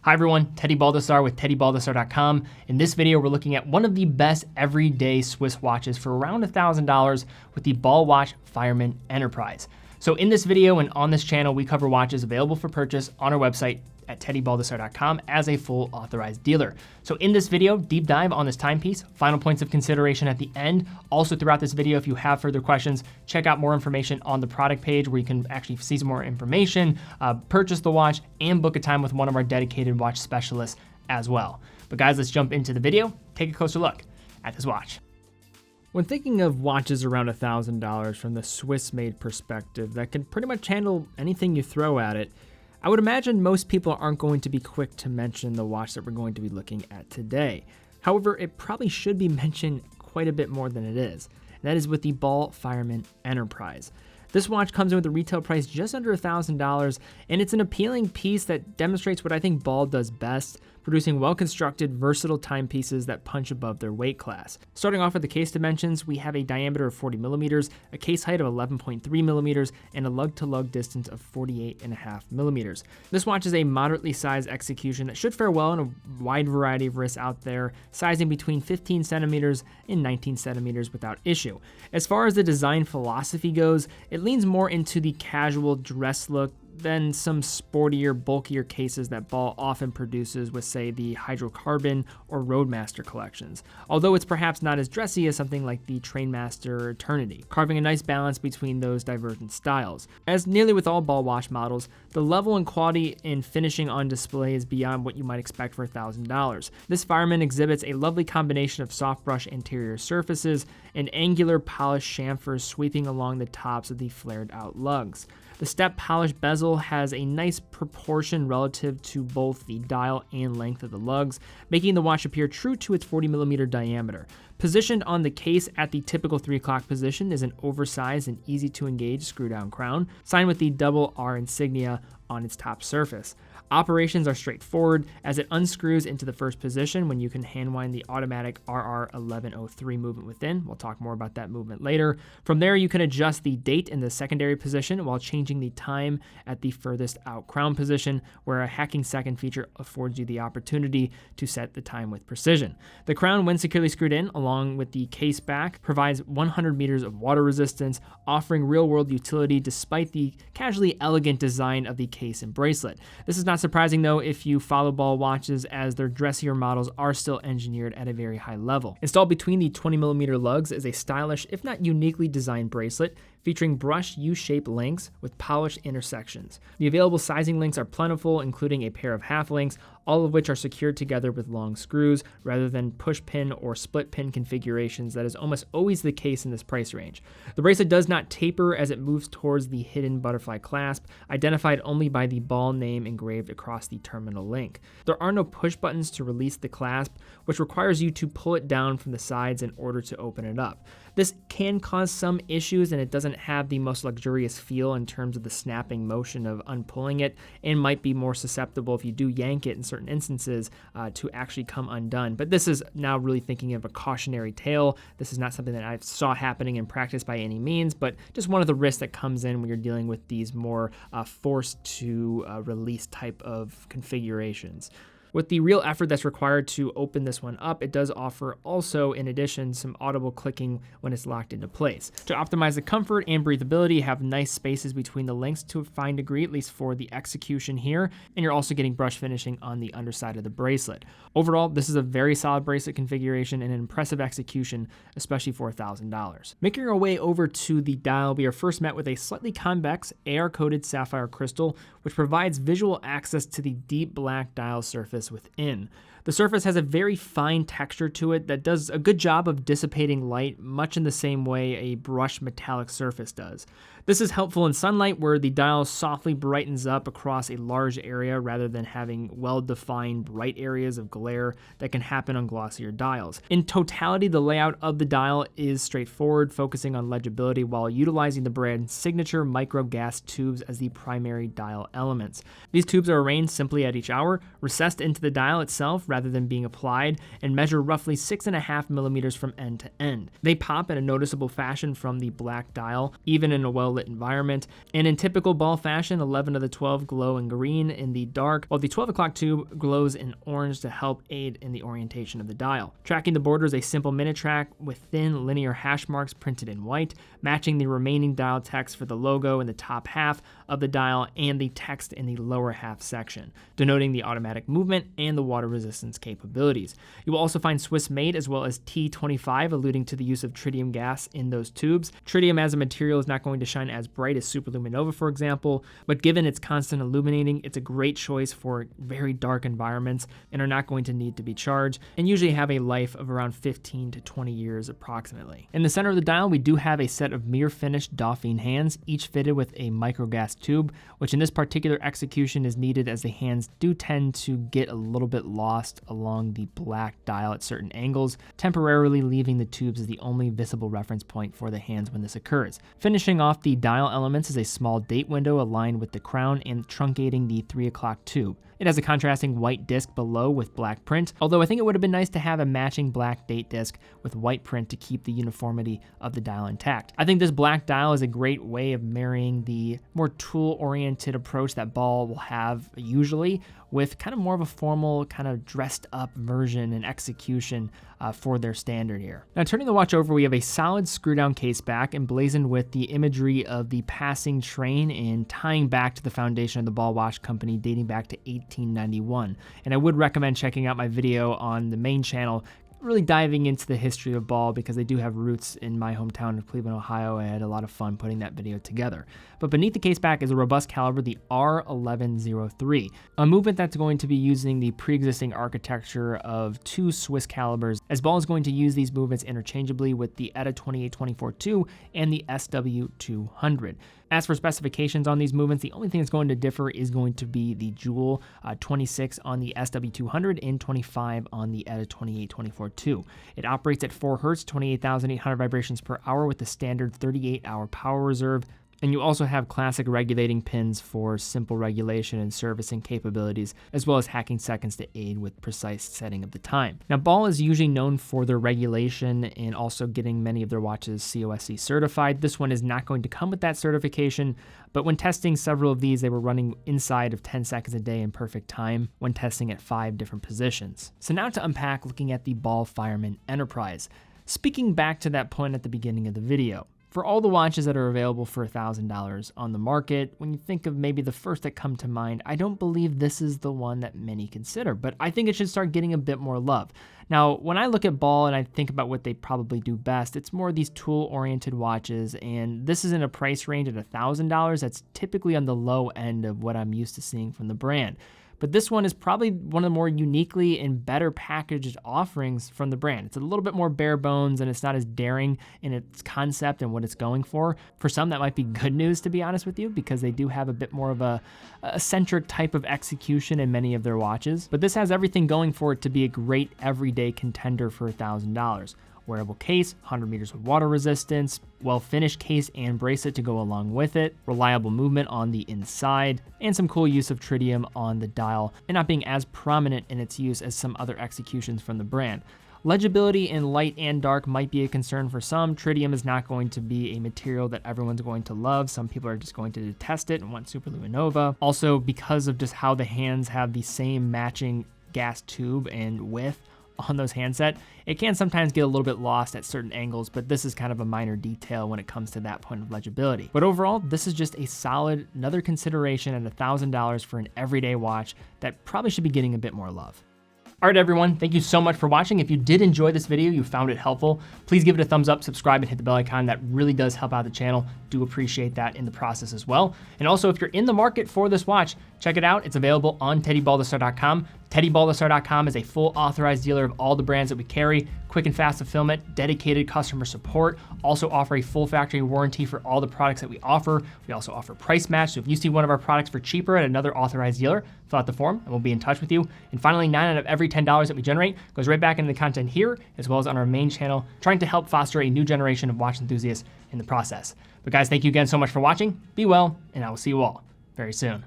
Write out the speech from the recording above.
Hi everyone, Teddy Baldassarre with TeddyBaldassarre.com. In this video, we're looking at one of the best everyday Swiss watches for around $1,000 with the Ball Watch Fireman Enterprise. So in this video and on this channel, we cover watches available for purchase on our website at TeddyBaldassarre.com as a full authorized dealer. So in this video, deep dive on this timepiece, final points of consideration at the end. Also throughout this video, if you have further questions, check out more information on the product page where you can actually see some more information, purchase the watch, and book a time with one of our dedicated watch specialists as well. But guys, let's jump into the video, take a closer look at this watch. When thinking of watches around $1,000 from the Swiss-made perspective that can pretty much handle anything you throw at it, I would imagine most people aren't going to be quick to mention the watch that we're going to be looking at today. However, it probably should be mentioned quite a bit more than it is. And that is with the Ball Fireman Enterprise. This watch comes in with a retail price just under $1,000, and it's an appealing piece that demonstrates what I think Ball does best, producing well-constructed, versatile timepieces that punch above their weight class. Starting off with the case dimensions, we have a diameter of 40 millimeters, a case height of 11.3 millimeters, and a lug-to-lug distance of 48.5 millimeters. This watch is a moderately sized execution that should fare well in a wide variety of wrists out there, sizing between 15 centimeters and 19 centimeters without issue. As far as the design philosophy goes, it leans more into the casual dress look than some sportier, bulkier cases that Ball often produces with, say, the Hydrocarbon or Roadmaster collections, although it's perhaps not as dressy as something like the Trainmaster or Eternity, carving a nice balance between those divergent styles. As nearly with all Ball watch models, the level and quality in finishing on display is beyond what you might expect for $1,000. This Fireman exhibits a lovely combination of soft brush interior surfaces and angular polished chamfers sweeping along the tops of the flared out lugs. The step polished bezel has a nice proportion relative to both the dial and length of the lugs, making the watch appear true to its 40 millimeter diameter. Positioned on the case at the typical 3 o'clock position is an oversized and easy to engage screw down crown, signed with the double R insignia on its top surface. Operations are straightforward as it unscrews into the first position when you can hand wind the automatic RR1103 movement within. We'll talk more about that movement later. From there, you can adjust the date in the secondary position while changing the time at the furthest out crown position, where a hacking second feature affords you the opportunity to set the time with precision. The crown, when securely screwed in, along with the case back, provides 100 meters of water resistance, offering real-world utility despite the casually elegant design of the case and bracelet. This is not surprising though if you follow Ball watches, as their dressier models are still engineered at a very high level. Installed between the 20 millimeter lugs is a stylish, if not uniquely designed bracelet featuring brushed U-shaped links with polished intersections. The available sizing links are plentiful, including a pair of half links, all of which are secured together with long screws rather than push pin or split pin configurations that is almost always the case in this price range. The bracelet does not taper as it moves towards the hidden butterfly clasp, identified only by the Ball name engraved across the terminal link. There are no push buttons to release the clasp, which requires you to pull it down from the sides in order to open it up. This can cause some issues, and it doesn't have the most luxurious feel in terms of the snapping motion of unpulling it, and might be more susceptible if you do yank it in certain instances to actually come undone. But this is now really thinking of a cautionary tale. This is not something that I saw happening in practice by any means, but just one of the risks that comes in when you're dealing with these more forced to release type of configurations. With the real effort that's required to open this one up, it does offer also, in addition, some audible clicking when it's locked into place. To optimize the comfort and breathability, have nice spaces between the links to a fine degree, at least for the execution here, and you're also getting brush finishing on the underside of the bracelet. Overall, this is a very solid bracelet configuration and an impressive execution, especially for $1,000. Making our way over to the dial, we are first met with a slightly convex, AR-coated sapphire crystal, which provides visual access to the deep black dial surface within. The surface has a very fine texture to it that does a good job of dissipating light, much in the same way a brushed metallic surface does. This is helpful in sunlight, where the dial softly brightens up across a large area rather than having well-defined bright areas of glare that can happen on glossier dials. In totality, the layout of the dial is straightforward, focusing on legibility while utilizing the brand's signature micro gas tubes as the primary dial elements. These tubes are arranged simply at each hour, recessed into the dial itself rather than being applied and measure roughly 6.5 millimeters from end to end. They pop in a noticeable fashion from the black dial, even in a well-lit environment. And in typical ball fashion, 11 of the 12 glow in green in the dark, while the 12 o'clock tube glows in orange to help aid in the orientation of the dial. Tracking the border is a simple minute track with thin linear hash marks printed in white, matching the remaining dial text for the logo in the top half of the dial and the text in the lower half section, denoting the automatic movement and the water resistance capabilities. You will also find Swiss made as well as T25, alluding to the use of tritium gas in those tubes. Tritium as a material is not going to shine as bright as superluminova, for example, but given its constant illuminating, it's a great choice for very dark environments and are not going to need to be charged, and usually have a life of around 15 to 20 years approximately. In the center of the dial, we do have a set of mirror finished Dauphine hands, each fitted with a microgas tube, which in this particular execution is needed as the hands do tend to get a little bit lost along the black dial at certain angles, temporarily leaving the tubes as the only visible reference point for the hands when this occurs. Finishing off the dial elements is a small date window aligned with the crown and truncating the 3 o'clock tube. It has a contrasting white disc below with black print, although I think it would have been nice to have a matching black date disc with white print to keep the uniformity of the dial intact. I think this black dial is a great way of marrying the more tool-oriented approach that Ball will have usually with kind of more of a formal, kind of dressed up version and execution for their standard here. Now turning the watch over, we have a solid screw down case back emblazoned with the imagery of the passing train and tying back to the foundation of the Ball Watch Company dating back to 1891. And I would recommend checking out my video on the main channel really diving into the history of Ball because they do have roots in my hometown of Cleveland, Ohio. I had a lot of fun putting that video together. But beneath the case back is a robust caliber, the R1103, a movement that's going to be using the pre-existing architecture of 2 Swiss calibers, as Ball is going to use these movements interchangeably with the ETA 2824-2 and the SW200. As for specifications on these movements, the only thing that's going to differ is going to be the jewel, 26 on the SW200 and 25 on the ETA 2824-2. It operates at 4 Hz, 28,800 vibrations per hour with the standard 38-hour power reserve. And you also have classic regulating pins for simple regulation and servicing capabilities, as well as hacking seconds to aid with precise setting of the time. Now, Ball is usually known for their regulation and also getting many of their watches COSC certified. This one is not going to come with that certification, but when testing several of these, they were running inside of 10 seconds a day in perfect time when testing at 5 different positions. So now to unpack looking at the Ball Fireman Enterprise. Speaking back to that point at the beginning of the video, for all the watches that are available for $1,000 on the market, when you think of maybe the first that come to mind, I don't believe this is the one that many consider, but I think it should start getting a bit more love. Now, when I look at Ball and I think about what they probably do best, it's more these tool-oriented watches, and this is in a price range at $1,000 that's typically on the low end of what I'm used to seeing from the brand. But this one is probably one of the more uniquely and better packaged offerings from the brand. It's a little bit more bare bones and it's not as daring in its concept and what it's going for. For some, that might be good news, to be honest with you, because they do have a bit more of a eccentric type of execution in many of their watches. But this has everything going for it to be a great everyday contender for $1,000. Wearable case, 100 meters of water resistance, well-finished case and bracelet to go along with it, reliable movement on the inside, and some cool use of tritium on the dial, and not being as prominent in its use as some other executions from the brand. Legibility in light and dark might be a concern for some. Tritium is not going to be a material that everyone's going to love. Some people are just going to detest it and want superluminova. Also, because of just how the hands have the same matching gas tube and width on those handset, it can sometimes get a little bit lost at certain angles, but this is kind of a minor detail when it comes to that point of legibility. But overall, this is just a solid, another consideration at $1,000 for an everyday watch that probably should be getting a bit more love. All right, everyone, thank you so much for watching. If you did enjoy this video, you found it helpful, please give it a thumbs up, subscribe, and hit the bell icon. That really does help out the channel. Do appreciate that in the process as well. And also, if you're in the market for this watch, check it out. It's available on TeddyBaldassarre.com. TeddyBaldassarre.com is a full authorized dealer of all the brands that we carry, quick and fast fulfillment, dedicated customer support, also offer a full factory warranty for all the products that we offer. We also offer price match, so if you see one of our products for cheaper at another authorized dealer, fill out the form and we'll be in touch with you. And finally, 9 out of every $10 that we generate goes right back into the content here, as well as on our main channel, trying to help foster a new generation of watch enthusiasts in the process. But guys, thank you again so much for watching. Be well, and I will see you all very soon.